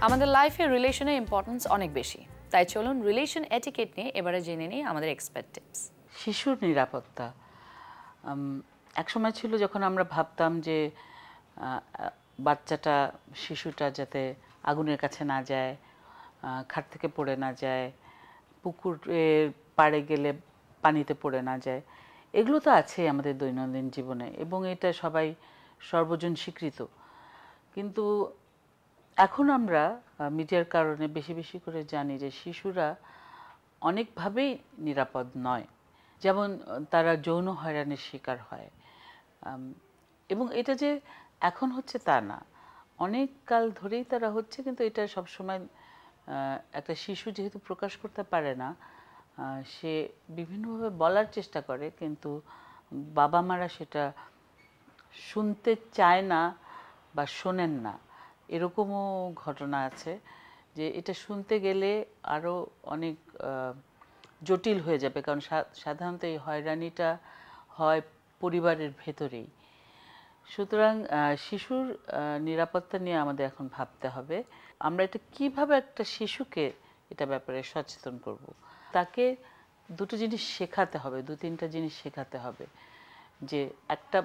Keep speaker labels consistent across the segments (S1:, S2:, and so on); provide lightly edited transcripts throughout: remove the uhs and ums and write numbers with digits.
S1: আমাদের লাইফে রিলেশনের ইম্পর্টেন্স অনেক বেশি, তাই চলুন রিলেশন এটিকেট নিয়ে এবারে জেনে নিই আমাদের এক্সপার্ট টিপস।
S2: শিশুর নিরাপত্তা। এক সময় ছিল যখন আমরা ভাবতাম যে বাচ্চাটা শিশুটা যাতে আগুনের কাছে না যায়, খাট থেকে পড়ে না যায়, পুকুরের পাড়ে গেলে পানিতে পড়ে না যায়। এগুলো তো আছেই আমাদের দৈনন্দিন জীবনে এবং এটা সবাই সর্বজন স্বীকৃত। কিন্তু এখন আমরা মিডিয়ার কারণে বেশি বেশি করে জানি যে শিশুরা অনেকভাবেই নিরাপদ নয়। যেমন তারা যৌন হয়রানির শিকার হয়, এবং এটা যে এখন হচ্ছে তা না, অনেক কাল ধরেই তারা হচ্ছে, কিন্তু এটা সবসময় একটা শিশু যেহেতু প্রকাশ করতে পারে না, সে বিভিন্নভাবে বলার চেষ্টা করে, কিন্তু বাবা মারা সেটা শুনতে চায় না বা শোনেন না। এরকমও ঘটনা আছে যে এটা শুনতে গেলে আরও অনেক জটিল হয়ে যাবে, কারণ সাধারণত এই হয়রানিটা হয় পরিবারের ভেতরেই। সুতরাং শিশুর নিরাপত্তা নিয়ে আমাদের এখন ভাবতে হবে। আমরা এটা কিভাবে একটা শিশুকে এটা ব্যাপারে সচেতন করব। তাকে দুটো জিনিস শেখাতে হবে, দু তিনটা জিনিস শেখাতে হবে, যে একটা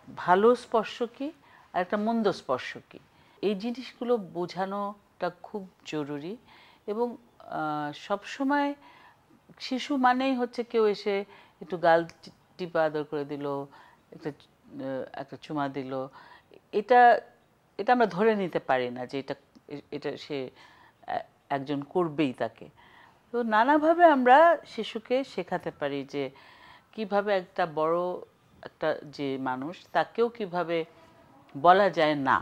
S2: ভালো স্পর্শ কী আর একটা মন্দ স্পর্শ কী। এই জিনিসগুলো বোঝানোটা খুব জরুরি। এবং সবসময় শিশু মানেই হচ্ছে কেউ এসে একটু গাল টিপা আদর করে দিল, একটা একটা চুমা দিল, এটা এটা আমরা ধরে নিতে পারি না যে এটা এটা সে একজন করবেই তাকে। তো নানাভাবে আমরা শিশুকে শেখাতে পারি যে কিভাবে একটা বড় একটা যে মানুষ তাকেও কিভাবে বলা যায় না,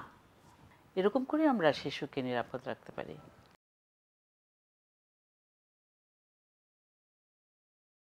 S2: এরকম করে আমরা শিশুকে নিরাপদ রাখতে পারি।